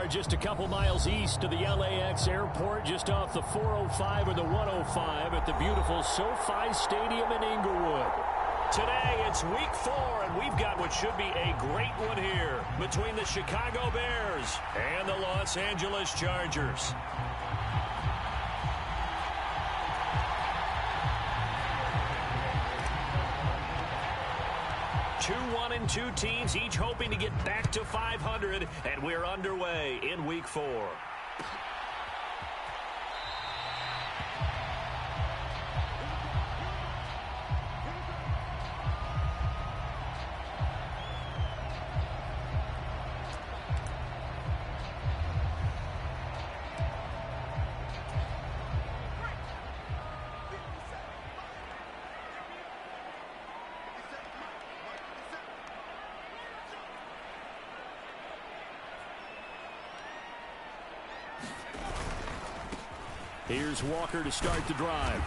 are just a couple miles east of the LAX airport, just off the 405 or the 105 at the beautiful SoFi Stadium in Inglewood. Today, it's week 4, and we've got what should be a great one here between the Chicago Bears and the Los Angeles Chargers. Two 1-2 teams, each hoping to get back to 500, and we're underway in week 4. Here's Walker to start the drive.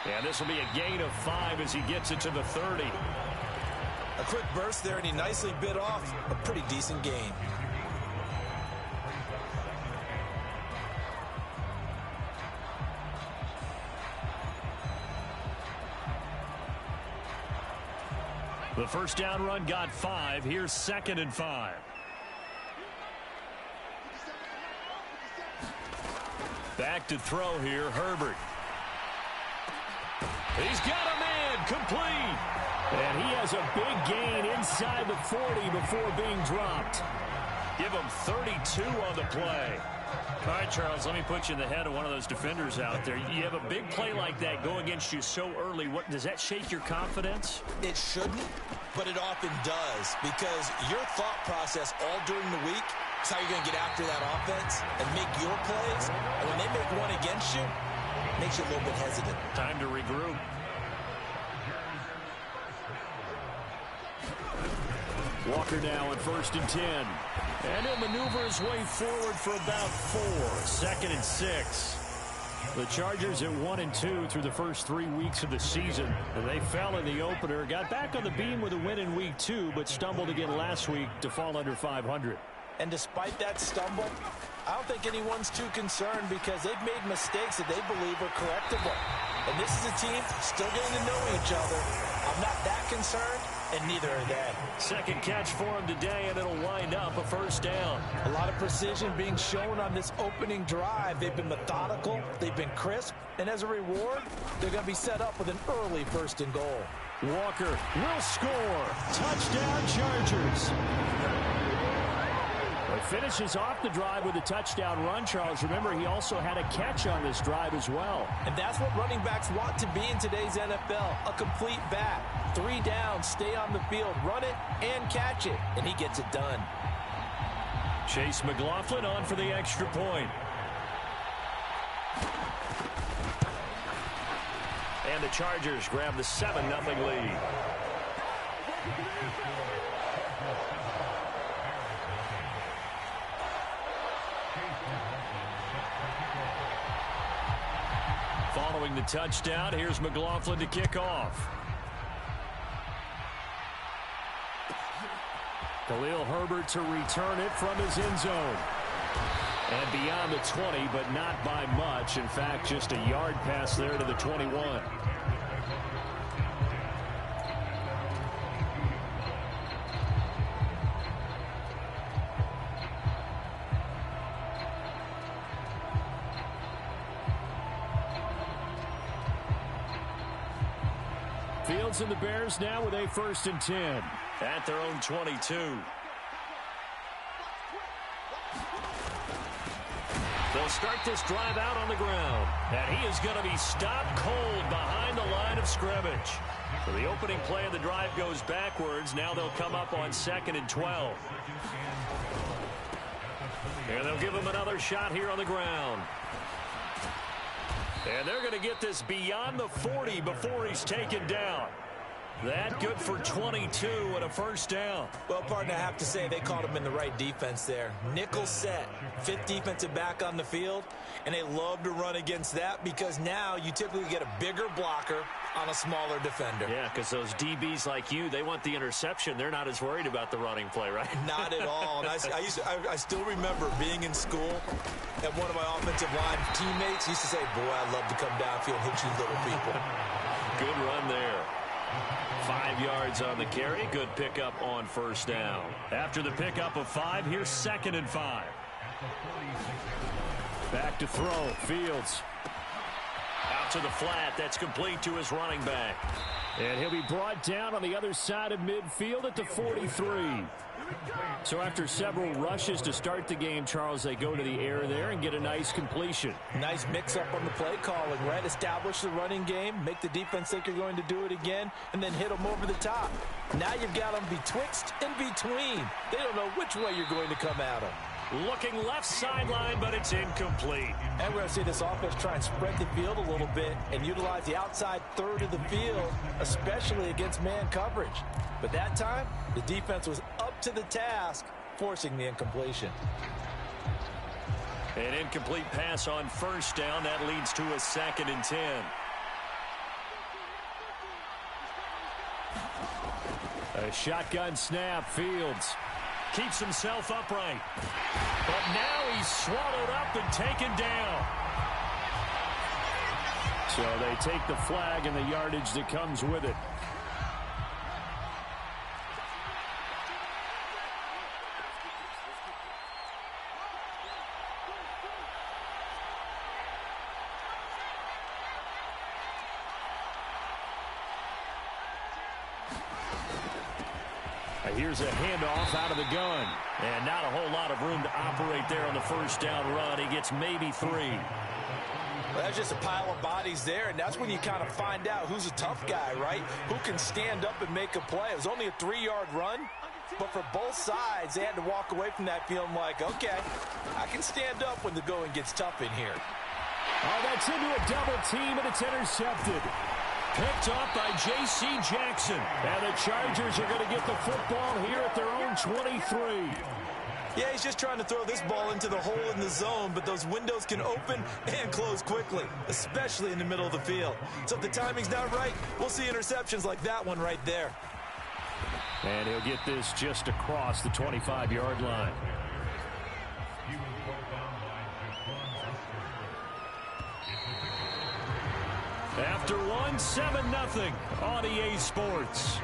And this will be a gain of 5 as he gets it to the 30. A quick burst there, and he nicely bit off a pretty decent gain. The first down run got 5. Here's 2nd and 5. Back to throw here, Herbert. He's got a man, complete. And he has a big gain inside the 40 before being dropped. Give him 32 on the play. All right, Charles, let me put you in the head of one of those defenders out there. You have a big play like that go against you so early. What does that shake your confidence? It shouldn't, but it often does, because your thought process all during the week is how you're going to get after that offense and make your plays. And when they make one against you, it makes you a little bit hesitant. Time to regroup. Walker now at 1st and 10. And he'll maneuver his way forward for about 4. 2nd and 6. The Chargers at 1-2 through the first 3 weeks of the season. And they fell in the opener, got back on the beam with a win in week 2, but stumbled again last week to fall under 500. And despite that stumble, I don't think anyone's too concerned, because they've made mistakes that they believe are correctable. And this is a team still getting to know each other. I'm not that concerned, and neither are they. Second catch for him today, and it'll wind up a first down. A lot of precision being shown on this opening drive. They've been methodical, they've been crisp, and as a reward, they're going to be set up with an early 1st and goal. Walker will score. Touchdown, Chargers. He finishes off the drive with a touchdown run, Charles. Remember, he also had a catch on this drive as well. And that's what running backs want to be in today's NFL, a complete back. 3 downs, stay on the field, run it, and catch it. And he gets it done. Chase McLaughlin on for the extra point. And the Chargers grab the 7-0 lead. Following the touchdown, here's McLaughlin to kick off. Khalil Herbert to return it from his end zone. And beyond the 20, but not by much. In fact, just a yard pass there to the 21. Fields and the Bears now with a 1st and 10 at their own 22. They'll start this drive out on the ground, and he is going to be stopped cold behind the line of scrimmage. So the opening play of the drive goes backwards. Now they'll come up on 2nd and 12. And they'll give him another shot here on the ground. And they're going to get this beyond the 40 before he's taken down. That good for 22 and a first down. Well, partner, I have to say they caught him in the right defense there. Nickel set, 5th defensive back on the field, and they love to run against that, because now you typically get a bigger blocker on a smaller defender. Yeah, because those DBs like you, they want the interception. They're not as worried about the running play, right? Not at all. And I still remember being in school, and one of my offensive line teammates used to say, boy, I'd love to come downfield and hit you little people. Good run there. 5 yards on the carry. Good pickup on first down. After the pickup of 5, here's 2nd and 5. Back to throw. Fields. Out to the flat. That's complete to his running back. And he'll be brought down on the other side of midfield at the 43. So after several rushes to start the game, Charles, they go to the air there and get a nice completion. Nice mix-up on the play calling, right? Establish the running game, make the defense think you're going to do it again, and then hit them over the top. Now you've got them betwixt and between. They don't know which way you're going to come at them. Looking left sideline, but it's incomplete. And we're going to see this offense try and spread the field a little bit and utilize the outside third of the field, especially against man coverage. But that time, the defense was up to the task, forcing the incompletion. An incomplete pass on first down. That leads to a 2nd and 10. A shotgun snap. Fields keeps himself upright. But now he's swallowed up and taken down. So they take the flag and the yardage that comes with it. Here's a handoff out of the gun. And not a whole lot of room to operate there on the first down run. He gets maybe 3. Well, that's just a pile of bodies there, and that's when you kind of find out who's a tough guy, right? Who can stand up and make a play. It was only a 3-yard run, but for both sides, they had to walk away from that feeling like, okay, I can stand up when the going gets tough in here. Oh, that's into a double team, and it's intercepted. Picked up by J.C. Jackson. And the Chargers are going to get the football here at their own 23. Yeah, he's just trying to throw this ball into the hole in the zone, but those windows can open and close quickly, especially in the middle of the field. So if the timing's not right, we'll see interceptions like that one right there. And he'll get this just across the 25-yard line. After one, 7-0 on EA Sports.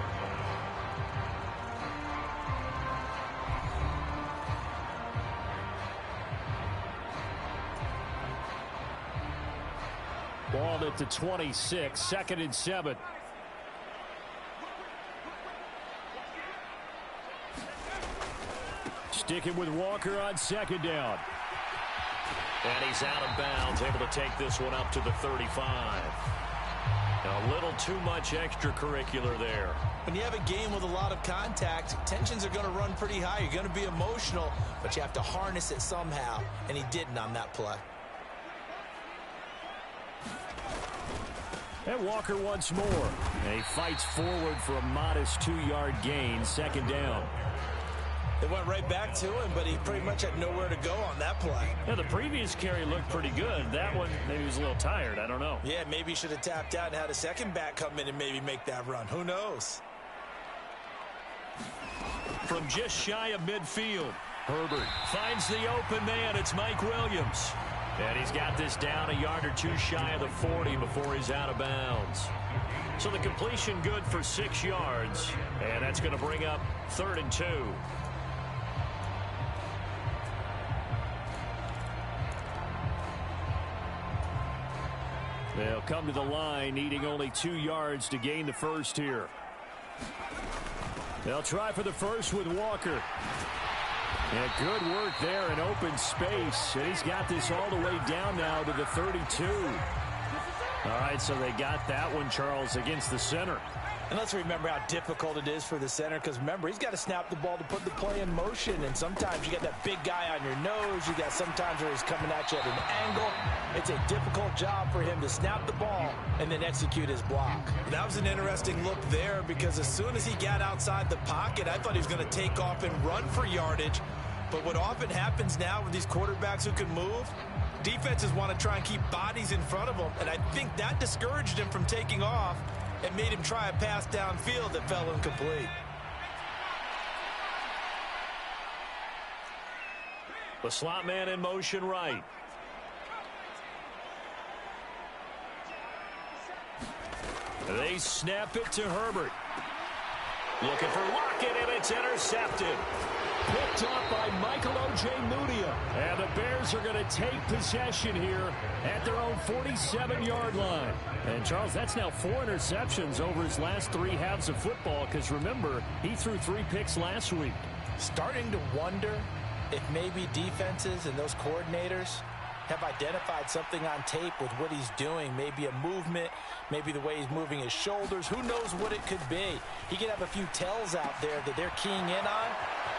Ball at the 26, 2nd and 7. Sticking with Walker on 2nd down. And he's out of bounds, able to take this one up to the 35. A little too much extracurricular there. When you have a game with a lot of contact, tensions are going to run pretty high. You're going to be emotional, but you have to harness it somehow, and he didn't on that play. And Walker once more. And he fights forward for a modest 2-yard gain, 2nd down. They went right back to him, but he pretty much had nowhere to go on that play. Yeah, the previous carry looked pretty good. That one, maybe he was a little tired. I don't know. Yeah, maybe he should have tapped out and had a second back come in and maybe make that run. Who knows? From just shy of midfield, Herbert finds the open man. It's Mike Williams. And he's got this down a yard or two shy of the 40 before he's out of bounds. So the completion good for 6 yards. And that's going to bring up 3rd and 2. They'll come to the line, needing only 2 yards to gain the first here. They'll try for the first with Walker. And good work there in open space. And he's got this all the way down now to the 32. All right, so they got that one, Charles, against the center. And let's remember how difficult it is for the center, because remember, he's got to snap the ball to put the play in motion, and sometimes you got that big guy on your nose. You got sometimes where he's coming at you at an angle. It's a difficult job for him to snap the ball and then execute his block. That was an interesting look there, because as soon as he got outside the pocket, I thought he was going to take off and run for yardage. But what often happens now with these quarterbacks who can move, defenses want to try and keep bodies in front of them, and I think that discouraged him from taking off. and made him try a pass downfield that fell incomplete. The slot man in motion right. They snap it to Herbert. Looking for Lockett, and it's intercepted. Picked up by Michael Ojemudia. And the Bears are going to take possession here at their own 47-yard line. And, Charles, that's now 4 interceptions over his last 3 halves of football, because, remember, he threw 3 picks last week. Starting to wonder if maybe defenses and those coordinators have identified something on tape with what he's doing. Maybe a movement, maybe the way he's moving his shoulders. Who knows what it could be? He could have a few tells out there that they're keying in on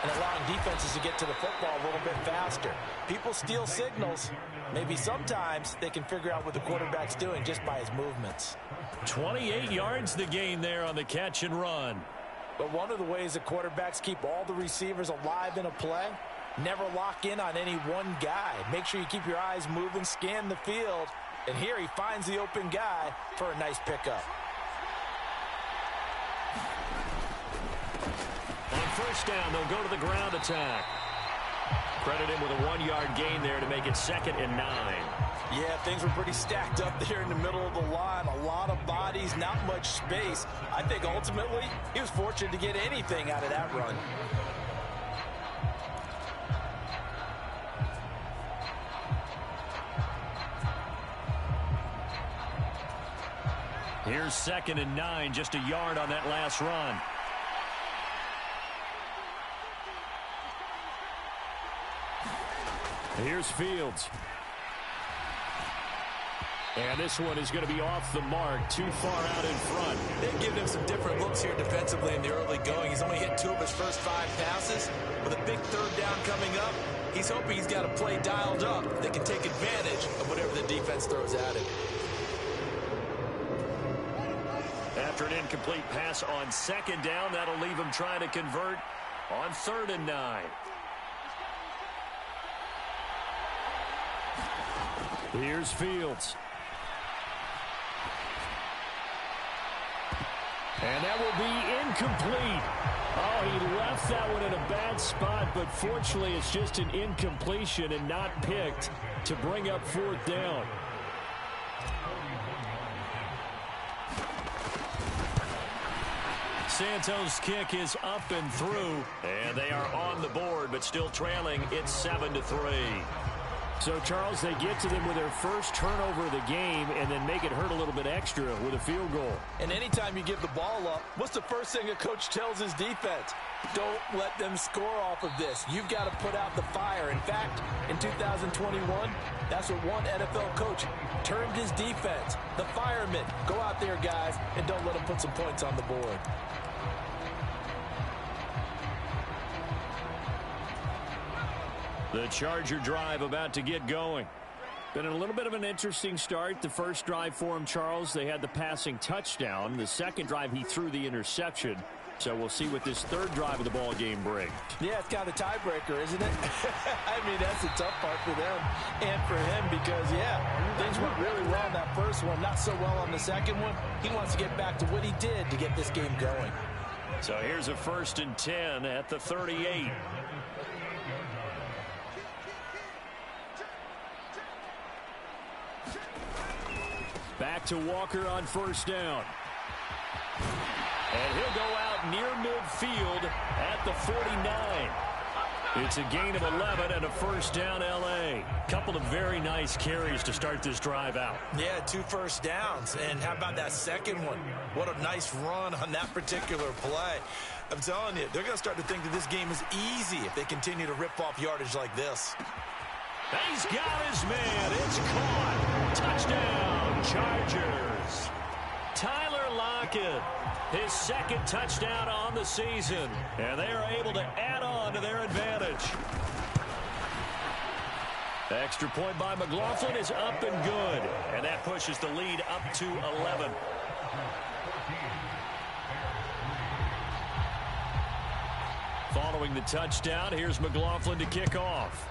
and allowing defenses to get to the football a little bit faster. People steal signals. Maybe sometimes they can figure out what the quarterback's doing just by his movements. 28 yards the gain there on the catch and run. But one of the ways that quarterbacks keep all the receivers alive in a play, never lock in on any one guy. Make sure you keep your eyes moving, scan the field. And here he finds the open guy for a nice pickup. On first down, they'll go to the ground attack. Credit him with a 1-yard gain there to make it 2nd and 9. Yeah, things were pretty stacked up there in the middle of the line. A lot of bodies, not much space. I think ultimately he was fortunate to get anything out of that run. Here's 2nd and 9, just a yard on that last run. Here's Fields. And this one is going to be off the mark, too far out in front. They've given him some different looks here defensively in the early going. He's only hit 2 of his first 5 passes. With a big 3rd down coming up, he's hoping he's got a play dialed up that can take advantage of whatever the defense throws at him. After an incomplete pass on 2nd down, that'll leave him trying to convert on 3rd and 9. Here's Fields. And that will be incomplete. Oh, he left that one in a bad spot, but fortunately it's just an incompletion and not picked to bring up 4th down. Santos' kick is up and through, and they are on the board, but still trailing. It's 7-3. So, Charles, they get to them with their first turnover of the game and then make it hurt a little bit extra with a field goal. And anytime you give the ball up, what's the first thing a coach tells his defense? Don't let them score off of this. You've got to put out the fire. In fact, in 2021, that's what one NFL coach termed his defense. The firemen. Go out there, guys, and don't let them put some points on the board. The Charger drive about to get going. Been a little bit of an interesting start. The first drive for him, Charles, they had the passing touchdown. The second drive, he threw the interception. So we'll see what this 3rd drive of the ball game brings. Yeah, it's kind of a tiebreaker, isn't it? I mean, that's the tough part for them and for him because, yeah, things went really well in that first one, not so well on the second one. He wants to get back to what he did to get this game going. So here's a 1st and 10 at the 38. Back to Walker on first down. And he'll go out near midfield at the 49. It's a gain of 11 and a first down L.A. Couple of very nice carries to start this drive out. Yeah, 2 first downs. And how about that second one? What a nice run on that particular play. I'm telling you, they're going to start to think that this game is easy if they continue to rip off yardage like this. He's got his man. It's caught. Touchdown, Chargers. Tyler Lockett, his 2nd touchdown on the season. And they are able to add on to their advantage. Extra point by McLaughlin is up and good. And that pushes the lead up to 11. Following the touchdown, here's McLaughlin to kick off.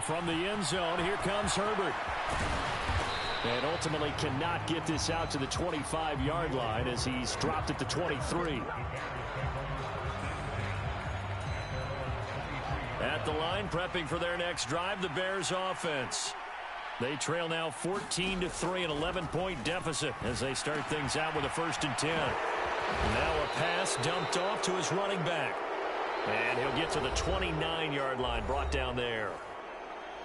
From the end zone, here comes Herbert. And ultimately cannot get this out to the 25-yard line as he's dropped at the 23. At the line, prepping for their next drive, the Bears offense. They trail now 14-3, an 11-point deficit as they start things out with a 1st and 10. Now a pass dumped off to his running back. And he'll get to the 29-yard line, brought down there.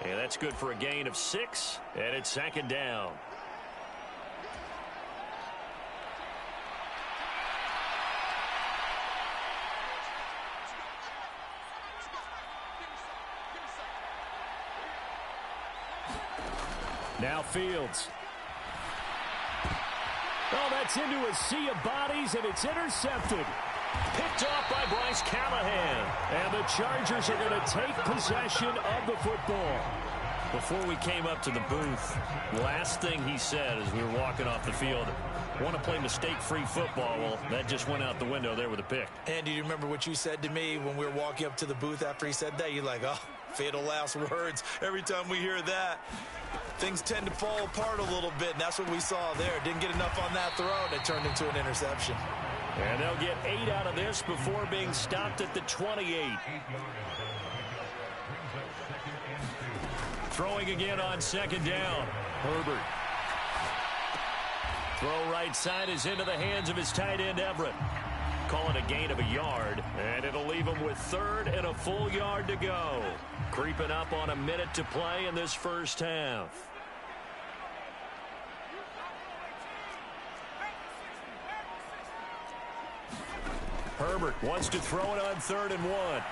And that's good for a gain of 6, and it's 2nd down. Now Fields. Oh, that's into a sea of bodies, and it's intercepted. Picked off by Bryce Callahan. And the Chargers are going to take possession of the football. Before we came up to the booth, last thing he said as we were walking off the field, want to play mistake-free football. Well, that just went out the window there with a pick. And do you remember what you said to me when we were walking up to the booth after he said that? You're like, oh, fatal last words. Every time we hear that, things tend to fall apart a little bit, and that's what we saw there. Didn't get enough on that throw, and it turned into an interception. And they'll get 8 out of this before being stopped at the 28. Throwing again on 2nd down. Herbert. Throw right side is into the hands of his tight end, Everett. Call it a gain of a yard, and it'll leave him with 3rd and a full yard to go. Creeping up on a minute to play in this first half. Herbert wants to throw it on 3rd and 1.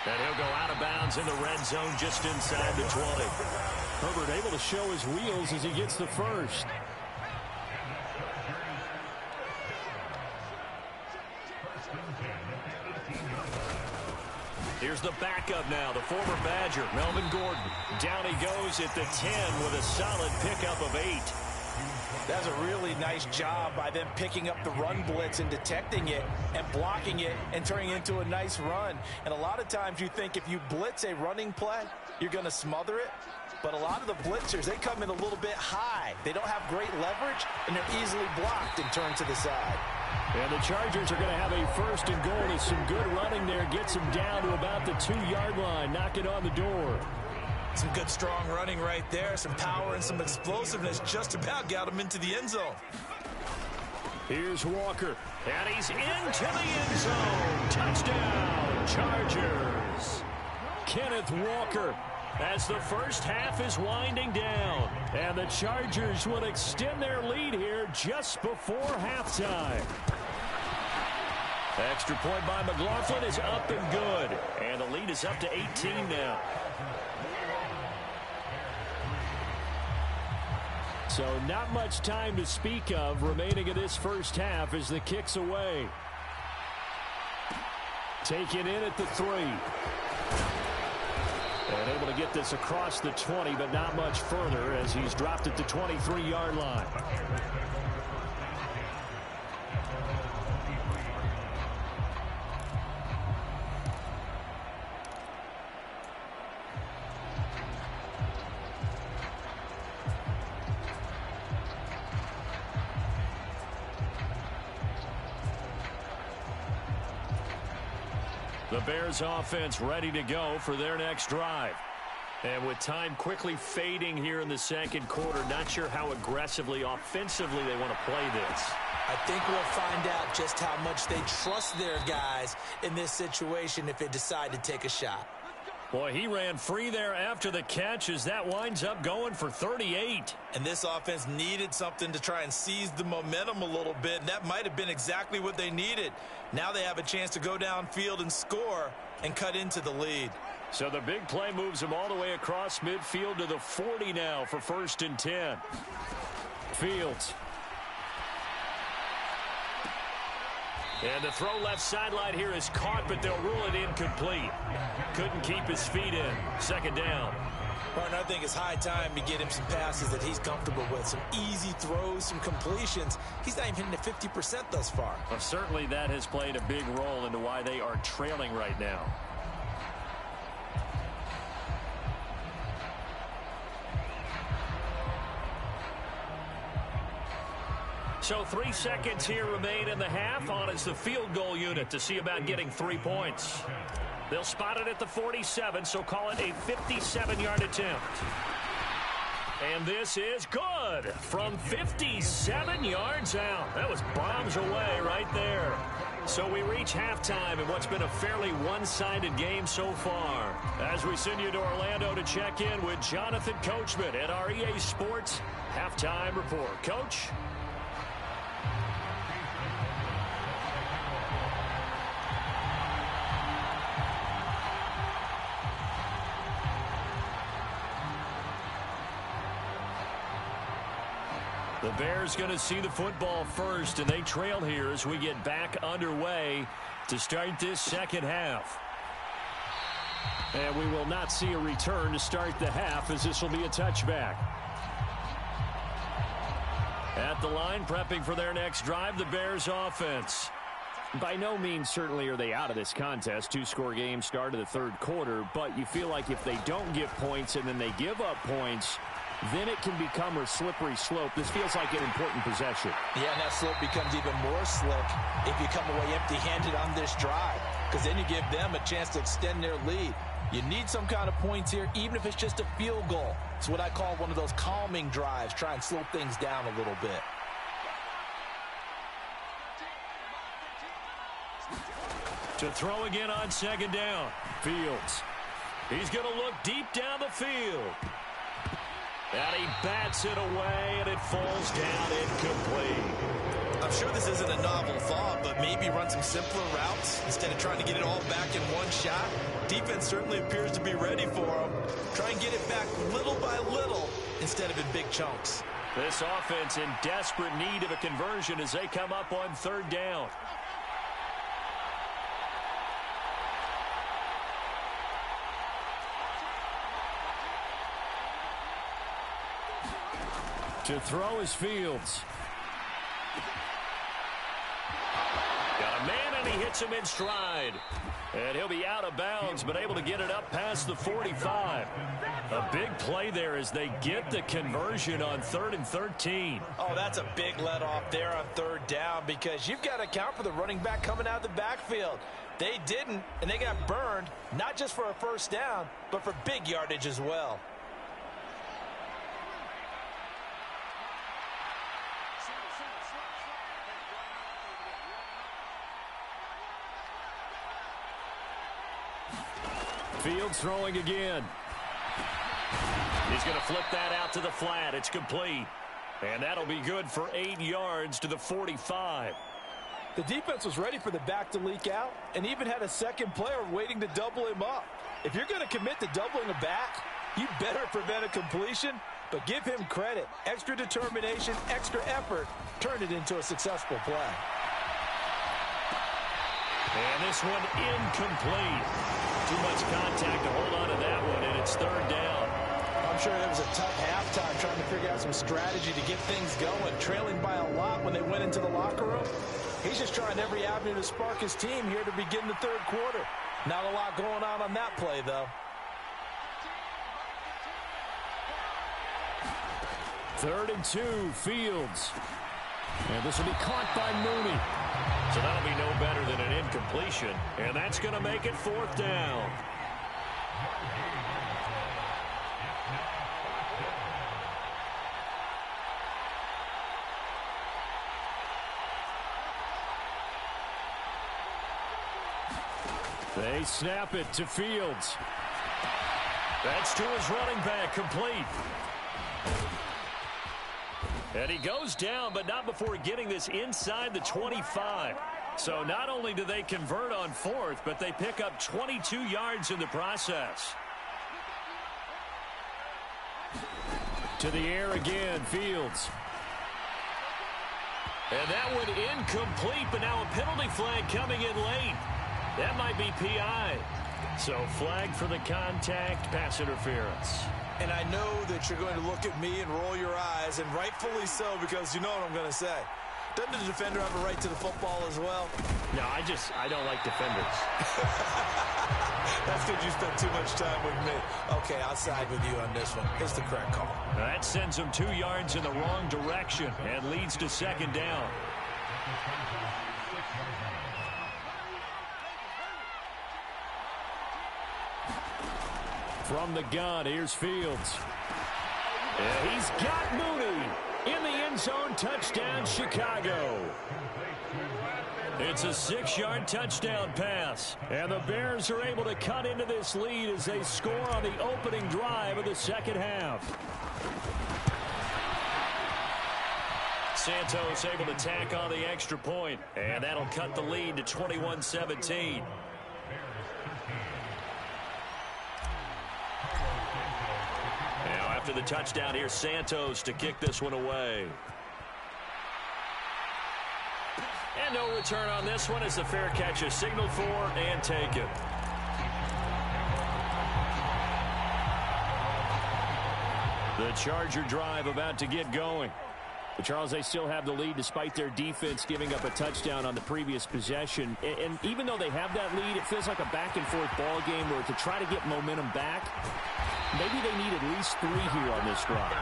And he'll go out of bounds in the red zone just inside the 20. Herbert able to show his wheels as he gets the first. Here's the backup now, the former Badger, Melvin Gordon. Down he goes at the 10 with a solid pickup of 8. That's a really nice job by them picking up the run blitz and detecting it and blocking it and turning it into a nice run. And a lot of times you think if you blitz a running play, you're going to smother it. But a lot of the blitzers, they come in a little bit high. They don't have great leverage, and they're easily blocked and turned to the side. And the Chargers are going to have a 1st and goal as some good running there. Gets them down to about the 2-yard line. Knock it on the door. Some good, strong running right there. Some power and some explosiveness just about got him into the end zone. Here's Walker. And he's into the end zone. Touchdown, Chargers. Kenneth Walker as the first half is winding down. And the Chargers will extend their lead here just before halftime. Extra point by McLaughlin is up and good. And the lead is up to 18 now. So not much time to speak of remaining in this first half as the kick's away. Taken in at the 3. And able to get this across the 20, but not much further as he's dropped at the 23-yard line. The Bears offense ready to go for their next drive. And with time quickly fading here in the second quarter, not sure how aggressively, offensively they want to play this. I think we'll find out just how much they trust their guys in this situation if they decide to take a shot. Boy, he ran free there after the catch as that winds up going for 38. And this offense needed something to try and seize the momentum a little bit, and that might have been exactly what they needed. Now they have a chance to go downfield and score and cut into the lead. So the big play moves them all the way across midfield to the 40 now for 1st and 10. Fields. And the throw left sideline here is caught, but they'll rule it incomplete. Couldn't keep his feet in. 2nd down. Martin, I think it's high time to get him some passes that he's comfortable with. Some easy throws, some completions. He's not even hitting the 50% thus far. Well, certainly that has played a big role into why they are trailing right now. So 3 seconds here remain in the half. On is the field goal unit to see about getting 3 points. They'll spot it at the 47, so call it a 57-yard attempt. And this is good from 57 yards out. That was bombs away right there. So we reach halftime in what's been a fairly one-sided game so far. As we send you to Orlando to check in with Jonathan Coachman at our EA Sports Halftime Report. Coach? The Bears going to see the football first, and they trail here as we get back underway to start this second half. And we will not see a return to start the half, as this will be a touchback. At the line, prepping for their next drive, the Bears offense. By no means certainly are they out of this contest. 2-score game start of the third quarter, but you feel like if they don't get points and then they give up points, then it can become a slippery slope. This feels like an important possession. Yeah, and that slope becomes even more slick if you come away empty-handed on this drive, because then you give them a chance to extend their lead. You need some kind of points here, even if it's just a field goal. It's what I call one of those calming drives. Try and slow things down a little bit. To throw again on second down. Fields. He's going to look deep down the field. And he bats it away, and it falls down incomplete. I'm sure this isn't a novel thought, but maybe run some simpler routes instead of trying to get it all back in one shot. Defense certainly appears to be ready for him. Try and get it back little by little instead of in big chunks. This offense in desperate need of a conversion as they come up on third down. To throw is Fields. Got a man, and he hits him in stride. And he'll be out of bounds, but able to get it up past the 45. A big play there as they get the conversion on 3rd and 13. Oh, that's a big let off there on third down, because you've got to account for the running back coming out of the backfield. They didn't, and they got burned, not just for a first down, but for big yardage as well. Fields throwing again. He's going to flip that out to the flat. It's complete. And that'll be good for 8 yards to the 45. The defense was ready for the back to leak out and even had a second player waiting to double him up. If you're going to commit to doubling a back, you better prevent a completion, but give him credit. Extra determination, extra effort, turned it into a successful play. And this one incomplete. Too much contact to hold on to that one, and it's third down. I'm sure it was a tough halftime trying to figure out some strategy to get things going, trailing by a lot when they went into the locker room. He's just trying every avenue to spark his team here to begin the third quarter. Not a lot going on that play, though. 3rd and 2, Fields. And this will be caught by Mooney. So that'll be no better than an incompletion. And that's going to make it 4th down. They snap it to Fields. That's to his running back, complete. And he goes down, but not before getting this inside the 25. So not only do they convert on 4th, but they pick up 22 yards in the process. To the air again, Fields. And that one incomplete, but now a penalty flag coming in late. That might be PI. So flag for the contact, pass interference. And I know that you're going to look at me and roll your eyes, and rightfully so, because you know what I'm going to say. Doesn't the defender have a right to the football as well? No, I don't like defenders. That's because you spent too much time with me. Okay, I'll side with you on this one. It's the correct call. That sends him 2 yards in the wrong direction and leads to second down. From the gun, here's Fields. And he's got Mooney in the end zone. Touchdown, Chicago. It's a 6-yard touchdown pass. And the Bears are able to cut into this lead as they score on the opening drive of the second half. Santos able to tack on the extra point. And that'll cut the lead to 21-17. Now after the touchdown, here's Santos to kick this one away. And no return on this one as the fair catch is signaled for and taken. The Charger drive about to get going. But Charles, they still have the lead despite their defense giving up a touchdown on the previous possession. And even though they have that lead, it feels like a back-and-forth ball game where to try to get momentum back, maybe they need at least 3 here on this drive.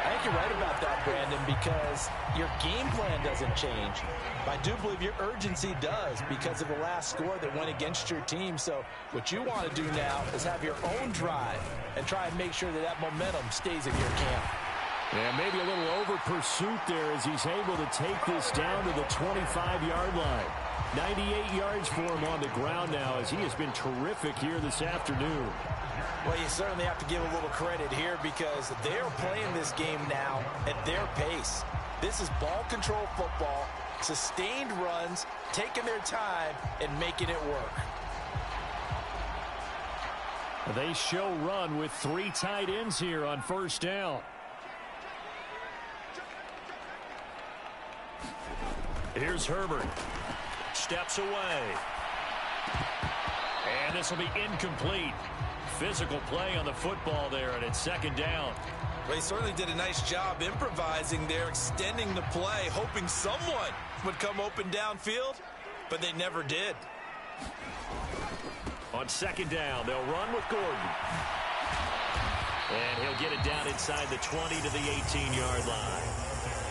I think you're right about that, Brandon, because your game plan doesn't change. I do believe your urgency does because of the last score that went against your team. So what you want to do now is have your own drive and try and make sure that that momentum stays in your camp. And maybe a little over pursuit there as he's able to take this down to the 25-yard line. 98 yards for him on the ground now as he has been terrific here this afternoon. Well, you certainly have to give a little credit here because they're playing this game now at their pace. This is ball control football, sustained runs, taking their time and making it work. They show run with 3 tight ends here on first down. Here's Herbert. Steps away. And this will be incomplete. Physical play on the football there, and it's second down. Well, he certainly did a nice job improvising there, extending the play, hoping someone would come open downfield, but they never did. On second down, they'll run with Gordon. And he'll get it down inside the 20 to the 18-yard line.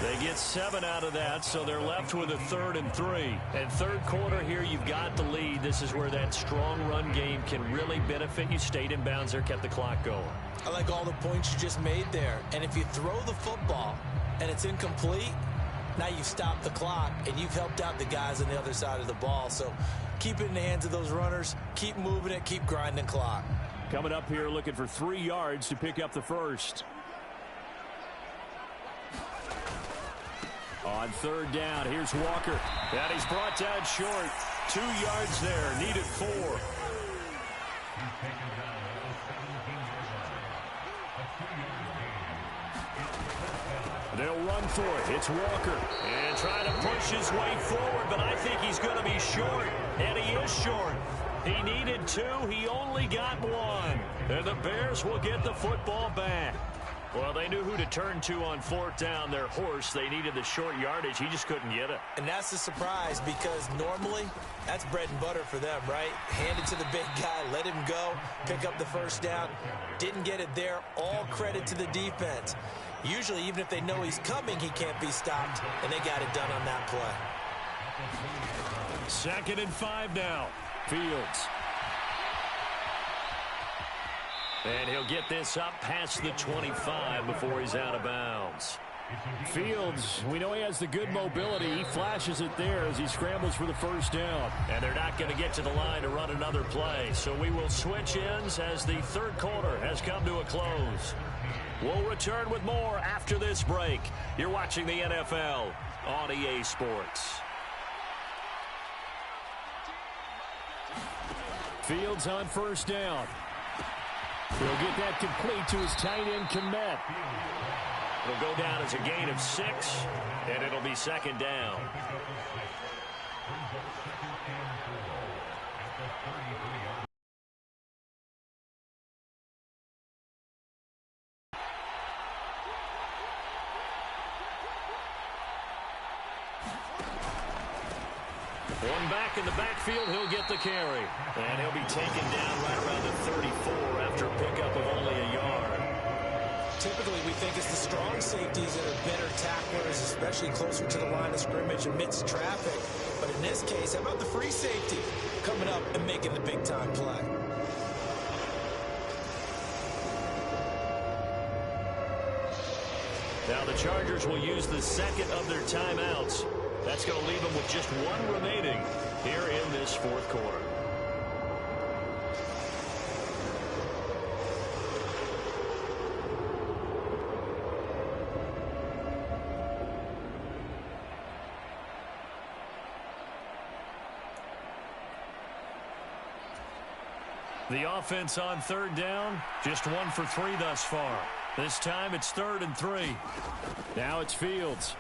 They get 7 out of that, so they're left with a 3rd and 3. And third quarter here, you've got the lead. This is where that strong run game can really benefit you. Stayed in bounds there, kept the clock going. I like all the points you just made there. And if you throw the football and it's incomplete, now you've stopped the clock and you've helped out the guys on the other side of the ball. So keep it in the hands of those runners. Keep moving it. Keep grinding clock. Coming up here looking for 3 yards to pick up the first. On third down, here's Walker. And he's brought down short. 2 yards there, needed 4. They'll run for it. It's Walker. And trying to push his way forward, but I think he's going to be short. And he is short. He needed 2. He only got 1. And the Bears will get the football back. Well, they knew who to turn to on fourth down. Their horse, they needed the short yardage. He just couldn't get it. And that's the surprise because normally that's bread and butter for them, right? Hand it to the big guy, let him go, pick up the first down. Didn't get it there. All credit to the defense. Usually, even if they know he's coming, he can't be stopped, and they got it done on that play. 2nd and 5 now. Fields. And he'll get this up past the 25 before he's out of bounds. Fields, we know he has the good mobility. He flashes it there as he scrambles for the first down. And they're not going to get to the line to run another play. So we will switch ends as the third quarter has come to a close. We'll return with more after this break. You're watching the NFL on EA Sports. Fields on first down. He'll get that complete to his tight end, Kmet. It'll go down as a gain of 6, and it'll be second down. One back in the backfield, he'll get the carry. And he'll be taken down right around the 34 after a pickup of only a yard. Typically, we think it's the strong safeties that are better tacklers, especially closer to the line of scrimmage amidst traffic. But in this case, how about the free safety coming up and making the big-time play? Now the Chargers will use the second of their timeouts. That's going to leave them with just one remaining here in this fourth quarter. The offense on third down, just 1 for 3 thus far. This time it's 3rd and 3. Now it's Fields.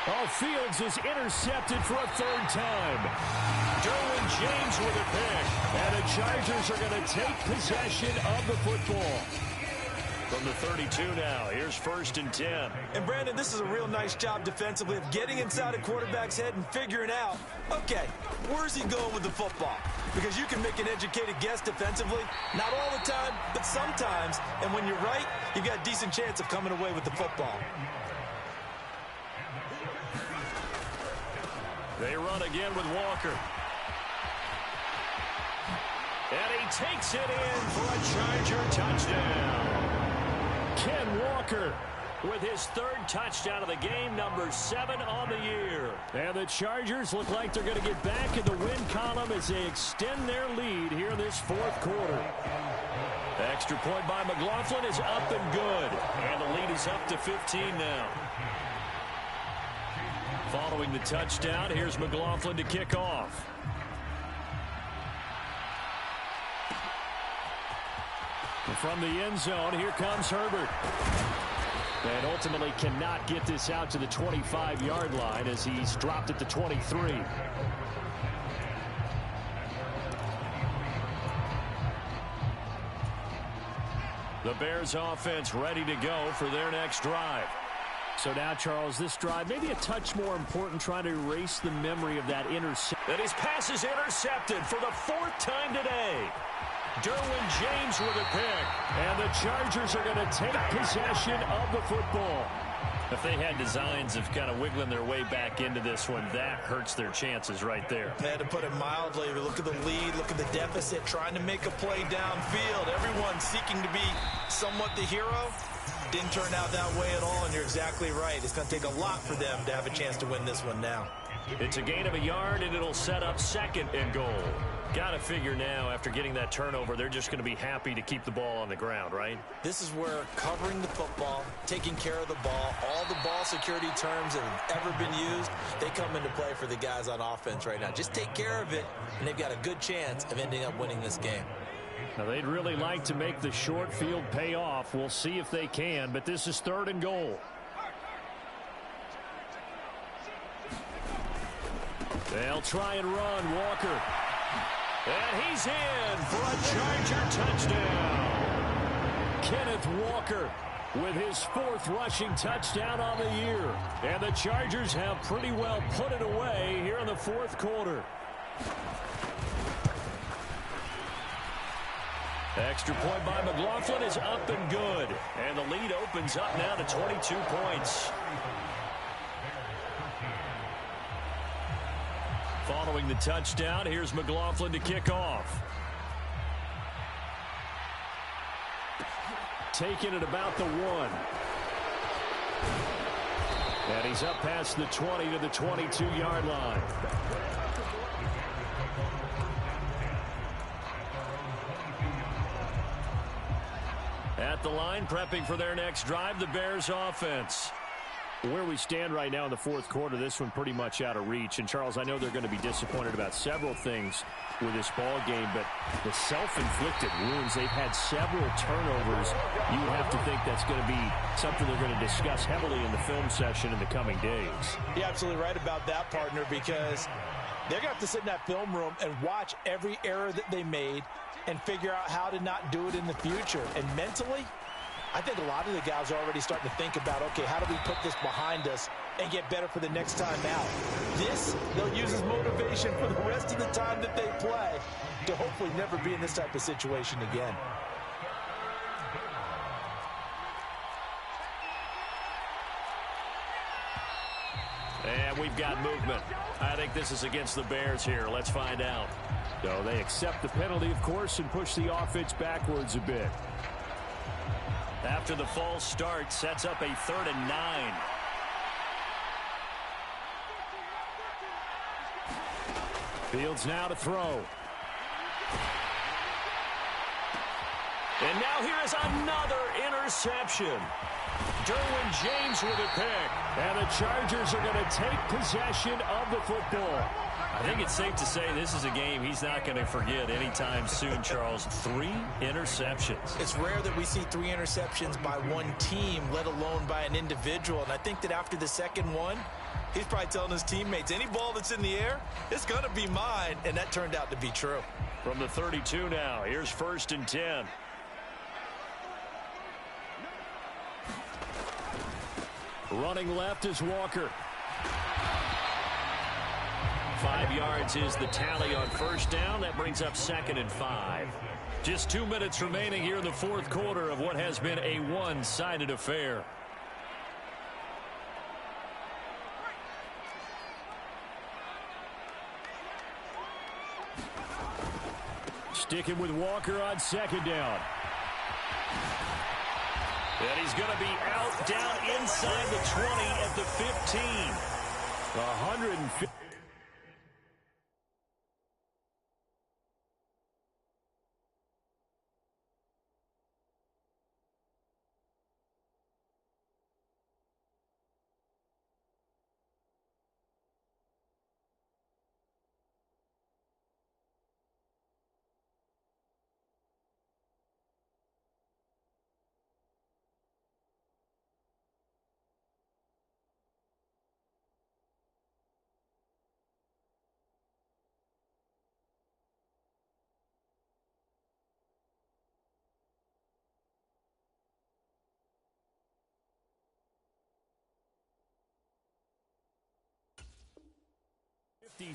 Oh, Fields is intercepted for a 3rd time. Derwin James with a pick. And the Chargers are going to take possession of the football. From the 32 now, here's 1st and 10. And Brandon, this is a real nice job defensively of getting inside a quarterback's head and figuring out, okay, where's he going with the football? Because you can make an educated guess defensively, not all the time, but sometimes. And when you're right, you've got a decent chance of coming away with the football. They run again with Walker. And he takes it in for a Charger touchdown. Ken Walker with his 3rd touchdown of the game, number 7 on the year. And the Chargers look like they're going to get back in the win column as they extend their lead here in this 4th quarter. Extra point by McLaughlin is up and good. And the lead is up to 15 now. Following the touchdown, here's McLaughlin to kick off. From the end zone, here comes Herbert. And ultimately cannot get this out to the 25-yard line as he's dropped at the 23. The Bears offense ready to go for their next drive. So now, Charles, this drive maybe a touch more important, trying to erase the memory of that interception. And his pass is intercepted for the 4th time today. Derwin James with a pick. And the Chargers are going to take possession of the football. If they had designs of kind of wiggling their way back into this one, that hurts their chances right there. I had to put it mildly. Look at the lead, look at the deficit, trying to make a play downfield. Everyone seeking to be somewhat the hero. Didn't turn out that way at all, and you're exactly right. It's going to take a lot for them to have a chance to win this one now. It's a gain of a yard, and it'll set up 2nd and goal. Got to figure now, after getting that turnover, they're just going to be happy to keep the ball on the ground, right? This is where covering the football, taking care of the ball, all the ball security terms that have ever been used, they come into play for the guys on offense right now. Just take care of it, and they've got a good chance of ending up winning this game. Now, they'd really like to make the short field pay off. We'll see if they can, but this is 3rd and goal. They'll try and run. Walker. And he's in for a Charger touchdown. Kenneth Walker with his 4th rushing touchdown on the year. And the Chargers have pretty well put it away here in the 4th quarter. Extra point by McLaughlin is up and good. And the lead opens up now to 22 points. Following the touchdown, here's McLaughlin to kick off. Taking it about the 1. And he's up past the 20 to the 22-yard line. At the line, prepping for their next drive, the Bears offense. Where we stand right now in the 4th quarter, this one pretty much out of reach. And, Charles, I know they're going to be disappointed about several things with this ball game, but the self-inflicted wounds, they've had several turnovers. You have to think that's going to be something they're going to discuss heavily in the film session in the coming days. You're absolutely right about that, partner, because they're going to have to sit in that film room and watch every error that they made and figure out how to not do it in the future. And mentally, I think a lot of the guys are already starting to think about, okay, how do we put this behind us and get better for the next time out? This, they'll use as motivation for the rest of the time that they play to hopefully never be in this type of situation again. And we've got movement. I think this is against the Bears here. Let's find out. So they accept the penalty, of course, and push the offense backwards a bit. After the false start, sets up a 3rd and 9. Fields now to throw. And now here is another interception. Derwin James with a pick. And the Chargers are going to take possession of the football. I think it's safe to say this is a game he's not going to forget anytime soon, Charles. 3 interceptions. It's rare that we see 3 interceptions by one team, let alone by an individual. And I think that after the second one, he's probably telling his teammates, any ball that's in the air, it's going to be mine. And that turned out to be true. From the 32 now, here's 1st and 10. Running left is Walker. 5 yards is the tally on 1st down. That brings up 2nd and 5. Just 2 minutes remaining here in the 4th quarter of what has been a one-sided affair. Sticking with Walker on 2nd down. And he's going to be out down inside the 20 at the 15. 150.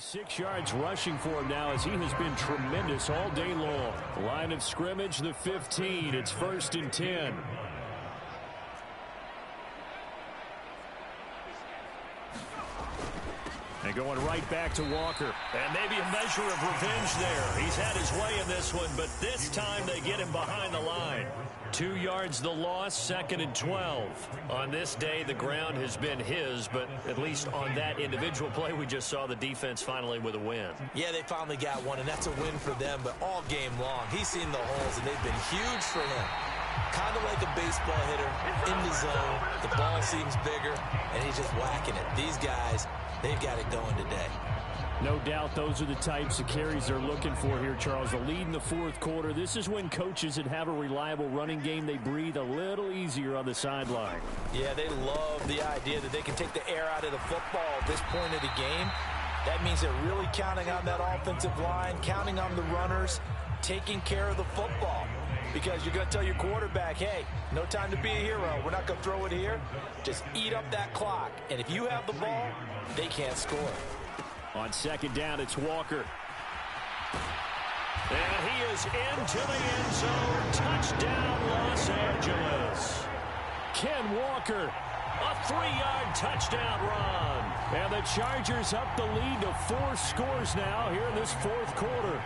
Six yards rushing for him now as he has been tremendous all day long. Line of scrimmage, the 15. It's 1st and 10. And going right back to Walker. And maybe a measure of revenge there. He's had his way in this one, but this time they get him behind the line. 2 yards the loss, 2nd and 12. On this day, the ground has been his, but at least on that individual play, we just saw the defense finally with a win. Yeah, they finally got one, and that's a win for them, but all game long, he's seen the holes, and they've been huge for him. Kind of like a baseball hitter in the zone. The ball seems bigger, and he's just whacking it. These guys, they've got it going today. No doubt those are the types of carries they're looking for here, Charles. The lead in the 4th quarter. This is when coaches that have a reliable running game, they breathe a little easier on the sideline. Yeah, they love the idea that they can take the air out of the football at this point of the game. That means they're really counting on that offensive line, counting on the runners, taking care of the football. Because you're going to tell your quarterback, hey, no time to be a hero. We're not going to throw it here. Just eat up that clock. And if you have the ball, they can't score. On 2nd down, it's Walker. And he is into the end zone. Touchdown, Los Angeles. Ken Walker, a 3-yard touchdown run. And the Chargers up the lead to 4 scores now here in this 4th quarter.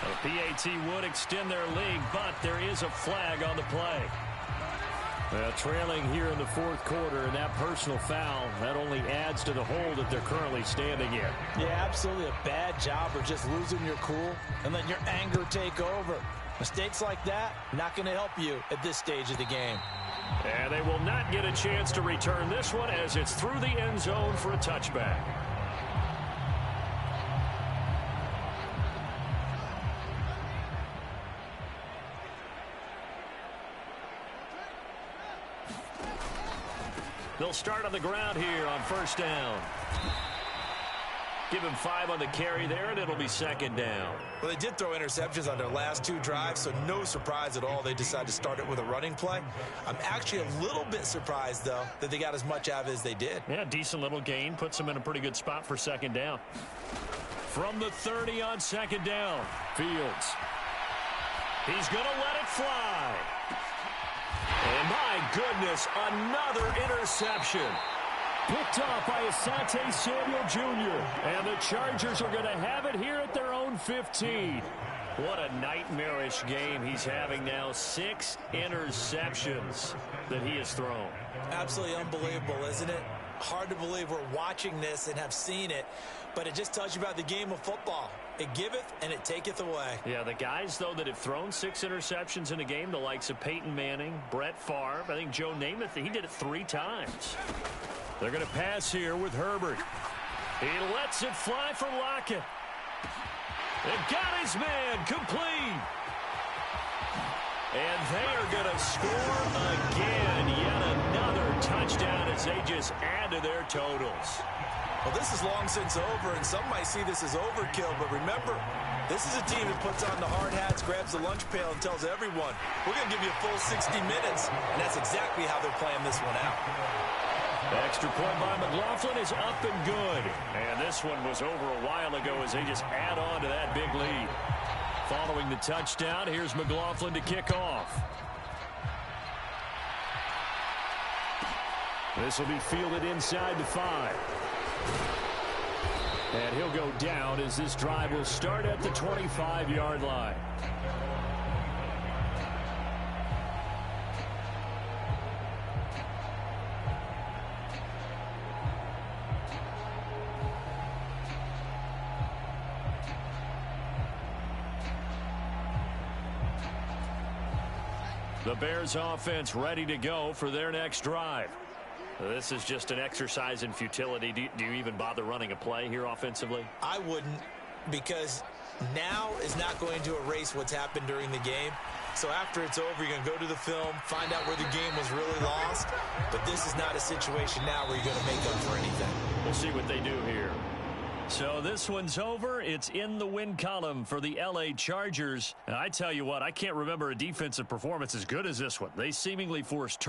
The PAT would extend their lead, but there is a flag on the play. Trailing here in the 4th quarter, and that personal foul, that only adds to the hole that they're currently standing in. Yeah, absolutely a bad job of just losing your cool and letting your anger take over. Mistakes like that, not going to help you at this stage of the game. And they will not get a chance to return this one as it's through the end zone for a touchback. They'll start on the ground here on 1st down. Give him 5 on the carry there, and it'll be second down. Well, they did throw interceptions on their last 2 drives, so no surprise at all they decided to start it with a running play. I'm actually a little bit surprised, though, that they got as much out of it as they did. Yeah, decent little gain. Puts them in a pretty good spot for second down. From the 30 on second down, Fields. He's going to let it fly. And my goodness, another interception. Picked off by Asante Samuel Jr. And the Chargers are going to have it here at their own 15. What a nightmarish game he's having now. 6 interceptions that he has thrown. Absolutely unbelievable, isn't it? Hard to believe we're watching this and have seen it, but it just tells you about the game of football. It giveth and it taketh away. Yeah, the guys, though, that have thrown 6 interceptions in a game, the likes of Peyton Manning, Brett Favre, I think Joe Namath, he did it 3 times. They're going to pass here with Herbert. He lets it fly for Lockett. They've got his man complete. And they are going to score again. Yet another touchdown as they just add to their totals. Well, this is long since over, and some might see this as overkill, but remember, this is a team that puts on the hard hats, grabs the lunch pail, and tells everyone, we're going to give you a full 60 minutes, and that's exactly how they're playing this one out. Extra point by McLaughlin is up and good. And this one was over a while ago as they just add on to that big lead. Following the touchdown, here's McLaughlin to kick off. This will be fielded inside the 5. And he'll go down as this drive will start at the 25-yard line. The Bears offense ready to go for their next drive. This is just an exercise in futility. Do you even bother running a play here offensively? I wouldn't, because now is not going to erase what's happened during the game. So after it's over, you're going to go to the film, find out where the game was really lost. But this is not a situation now where you're going to make up for anything. We'll see what they do here. So this one's over. It's in the win column for the L.A. Chargers. And I tell you what, I can't remember a defensive performance as good as this one. They seemingly forced turnovers.